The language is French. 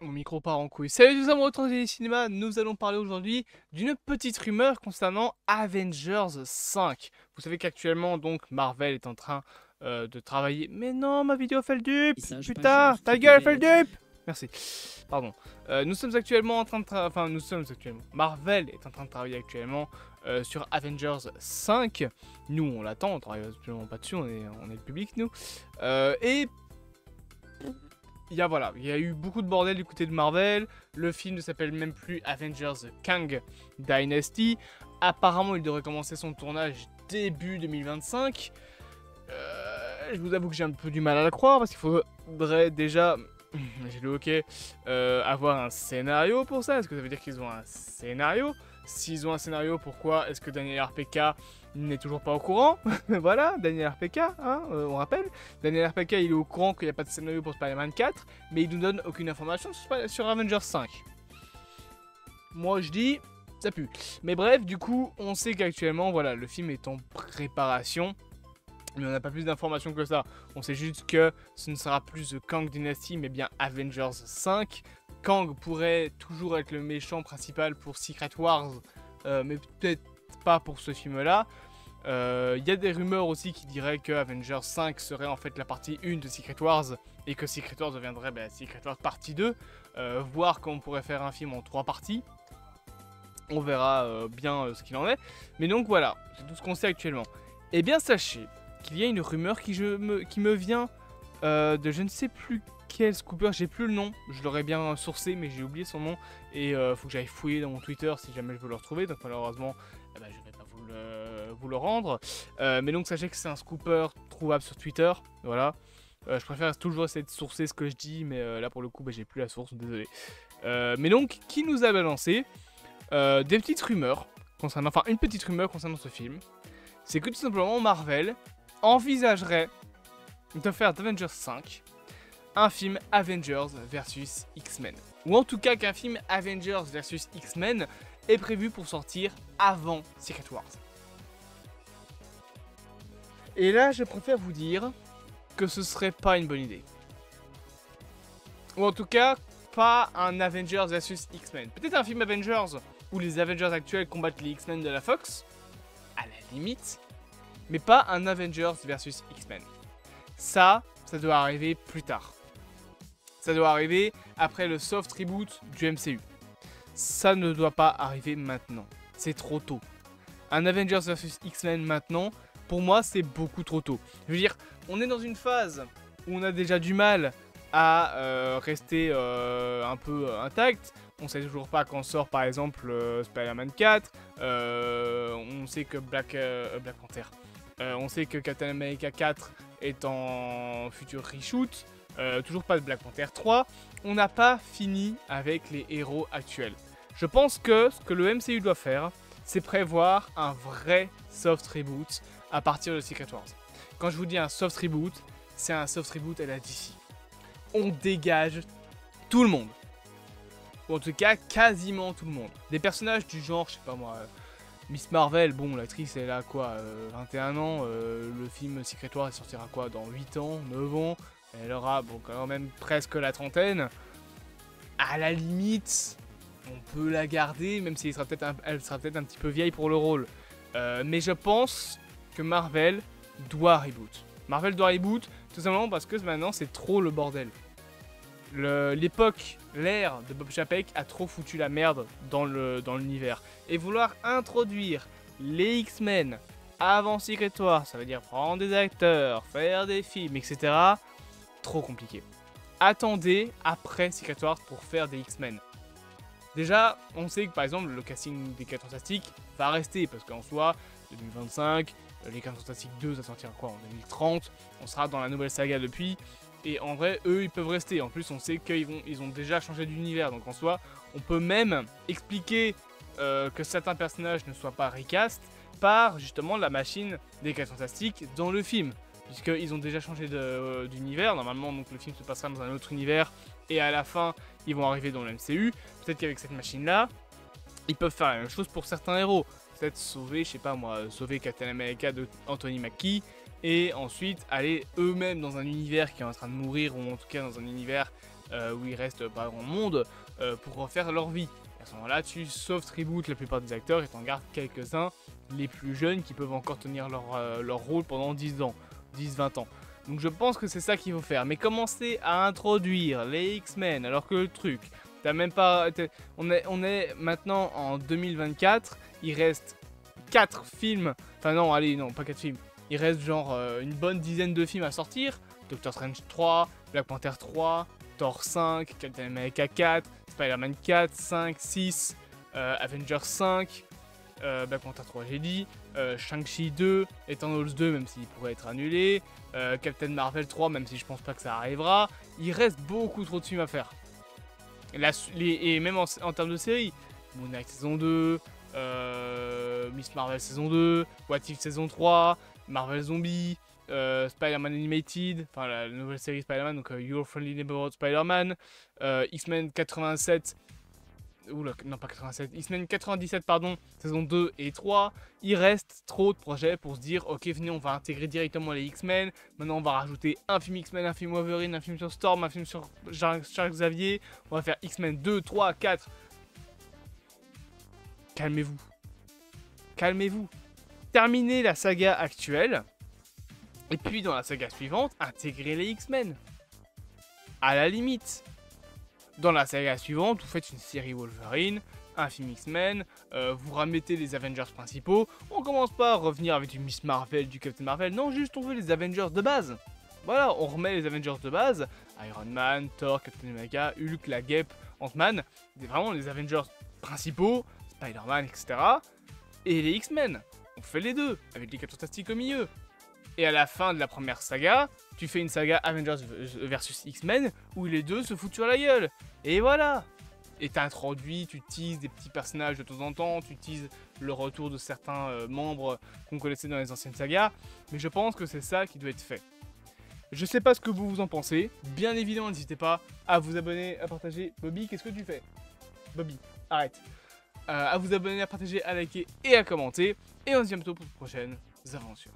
Mon micro part en couille. Salut tous amoureux de cinéma, nous allons parler aujourd'hui d'une petite rumeur concernant Avengers 5. Vous savez qu'actuellement donc Marvel est en train de travailler... Mais non, ma vidéo fait le dupe. Putain, ta gueule fait le dupe. Merci. Pardon. Nous sommes actuellement en train de Marvel est en train de travailler actuellement sur Avengers 5. Nous on l'attend, on travaille absolument pas dessus, on est le public nous. Et il y a eu beaucoup de bordel du côté de Marvel. Le film ne s'appelle même plus Avengers Kang Dynasty. Apparemment, il devrait commencer son tournage début 2025. Je vous avoue que j'ai un peu du mal à la croire parce qu'il faudrait déjà, j'ai le ok, avoir un scénario pour ça. Est-ce que ça veut dire qu'ils ont un scénario? S'ils ont un scénario, pourquoi est-ce que Daniel RPK n'est toujours pas au courant? Voilà, Daniel RPK, hein, on rappelle. Daniel RPK, il est au courant qu'il n'y a pas de scénario pour Spider-Man 4, mais il nous donne aucune information sur Avengers 5. Moi, je dis, ça pue. Mais bref, du coup, on sait qu'actuellement, voilà, le film est en préparation. Mais on n'a pas plus d'informations que ça. On sait juste que ce ne sera plus The Kang Dynasty, mais bien Avengers 5. Kang pourrait toujours être le méchant principal pour Secret Wars, mais peut-être pas pour ce film-là. Il y a des rumeurs aussi qui diraient que Avengers 5 serait en fait la partie 1 de Secret Wars, et que Secret Wars deviendrait Secret Wars partie 2, voire qu'on pourrait faire un film en 3 parties. On verra bien ce qu'il en est. Mais donc voilà, c'est tout ce qu'on sait actuellement. Et bien sachez qu'il y a une rumeur qui me vient de je ne sais plus quel scooper, j'ai plus le nom, je l'aurais bien sourcé mais j'ai oublié son nom et faut que j'aille fouiller dans mon Twitter si jamais je veux le retrouver, donc malheureusement je vais pas vous le rendre. Mais donc sachez que c'est un scooper trouvable sur Twitter, voilà. Je préfère toujours essayer de sourcer ce que je dis, mais là pour le coup j'ai plus la source, désolé. Mais donc qui nous a balancé des petites rumeurs concernant, enfin une petite rumeur concernant ce film, c'est que tout simplement Marvel envisagerait de faire d'Avengers 5 un film Avengers versus X-Men. Ou en tout cas qu'un film Avengers versus X-Men est prévu pour sortir avant Secret Wars. Et là, je préfère vous dire que ce serait pas une bonne idée. Ou en tout cas, pas un Avengers versus X-Men. Peut-être un film Avengers où les Avengers actuels combattent les X-Men de la Fox, à la limite, mais pas un Avengers versus X-Men. Ça doit arriver plus tard. Ça doit arriver après le soft reboot du MCU. Ça ne doit pas arriver maintenant. C'est trop tôt. Un Avengers vs X-Men maintenant, pour moi, c'est beaucoup trop tôt. Je veux dire, on est dans une phase où on a déjà du mal à rester un peu intact. On sait toujours pas quand sort par exemple Spider-Man 4. On sait que Black Panther. On sait que Captain America 4 est en futur reshoot. Toujours pas de Black Panther 3. On n'a pas fini avec les héros actuels. Je pense que ce que le MCU doit faire, c'est prévoir un vrai soft reboot à partir de Secret Wars. Quand je vous dis un soft reboot, c'est un soft reboot à la DC. On dégage tout le monde. Ou en tout cas, quasiment tout le monde. Des personnages du genre, je sais pas moi, Miss Marvel, bon, l'actrice elle a quoi, 21 ans, le film Secret Wars il sortira quoi, dans 8 ans, 9 ans, elle aura bon, quand même presque la trentaine. À la limite, on peut la garder, même si elle sera peut-être un petit peu vieille pour le rôle. Mais je pense que Marvel doit reboot. Marvel doit reboot, tout simplement parce que maintenant c'est trop le bordel. L'ère de Bob Chapek a trop foutu la merde dans l'univers. Et vouloir introduire les X-Men avant Secret Wars, ça veut dire prendre des acteurs, faire des films, etc. Trop compliqué. Attendez après Secret Wars pour faire des X-Men. Déjà, on sait que par exemple le casting des 4 Fantastiques va rester parce qu'en soi, 2025, les 4 Fantastiques 2 ça sortira quoi en 2030, on sera dans la nouvelle saga depuis. Et en vrai, eux, ils peuvent rester. En plus, on sait qu'ils ont déjà changé d'univers. Donc en soi, on peut même expliquer que certains personnages ne soient pas recast par justement la machine des 4 Fantastiques dans le film. Puisqu'ils ont déjà changé d'univers. Normalement, donc, le film se passera dans un autre univers. Et à la fin, ils vont arriver dans le MCU. Peut-être qu'avec cette machine-là, ils peuvent faire la même chose pour certains héros. Peut-être sauver, je sais pas moi, sauver Captain America de Anthony Mackie. et ensuite aller eux-mêmes dans un univers qui est en train de mourir, ou en tout cas dans un univers où il reste pas grand monde, pour refaire leur vie. À ce moment-là, tu soft reboot la plupart des acteurs et t'en gardes quelques-uns, les plus jeunes, qui peuvent encore tenir leur rôle pendant 10 ans, 10-20 ans. Donc je pense que c'est ça qu'il faut faire. Mais commencer à introduire les X-Men, alors que le truc, t'as même pas... On est maintenant en 2024, il reste 4 films, enfin non, allez, non, pas 4 films. Il reste genre une bonne dizaine de films à sortir. Doctor Strange 3, Black Panther 3, Thor 5, Captain America 4, Spider-Man 4, 5, 6, Avengers 5, Black Panther 3 j'ai dit, Shang-Chi 2, Eternals 2 même s'il pourrait être annulé, Captain Marvel 3 même si je pense pas que ça arrivera. Il reste beaucoup trop de films à faire. Et même en termes de séries, Moon Knight saison 2, Miss Marvel saison 2, What If saison 3, Marvel Zombie, Spider-Man Animated, enfin la nouvelle série Spider-Man, donc Your Friendly Neighborhood Spider-Man, X-Men 87, oula, non pas 87, X-Men 97 pardon, saison 2 et 3, il reste trop de projets pour se dire ok venez on va intégrer directement les X-Men, maintenant on va rajouter un film X-Men, un film Wolverine, un film sur Storm, un film sur Charles Xavier, on va faire X-Men 2, 3, 4. Calmez-vous. Calmez-vous. Terminez la saga actuelle. Et puis dans la saga suivante, intégrez les X-Men. À la limite. Dans la saga suivante, vous faites une série Wolverine, un film X-Men, vous remettez les Avengers principaux. On commence pas à revenir avec du Miss Marvel, du Captain Marvel. Non, juste on veut les Avengers de base. Voilà, on remet les Avengers de base. Iron Man, Thor, Captain America, Hulk, la Guêpe, Ant-Man. Vraiment les Avengers principaux, Spider-Man, etc. Et les X-Men. On fait les deux, avec les 4 Fantastiques au milieu. Et à la fin de la première saga, tu fais une saga Avengers versus X-Men où les deux se foutent sur la gueule. Et voilà. Et t'introduis, tu teases des petits personnages de temps en temps, tu teases le retour de certains membres qu'on connaissait dans les anciennes sagas. Mais je pense que c'est ça qui doit être fait. Je sais pas ce que vous en pensez. Bien évidemment, n'hésitez pas à vous abonner, à partager. Bobby, qu'est-ce que tu fais? Bobby, arrête. À vous abonner, à partager, à liker et à commenter. Et on se dit à bientôt pour de prochaines aventures.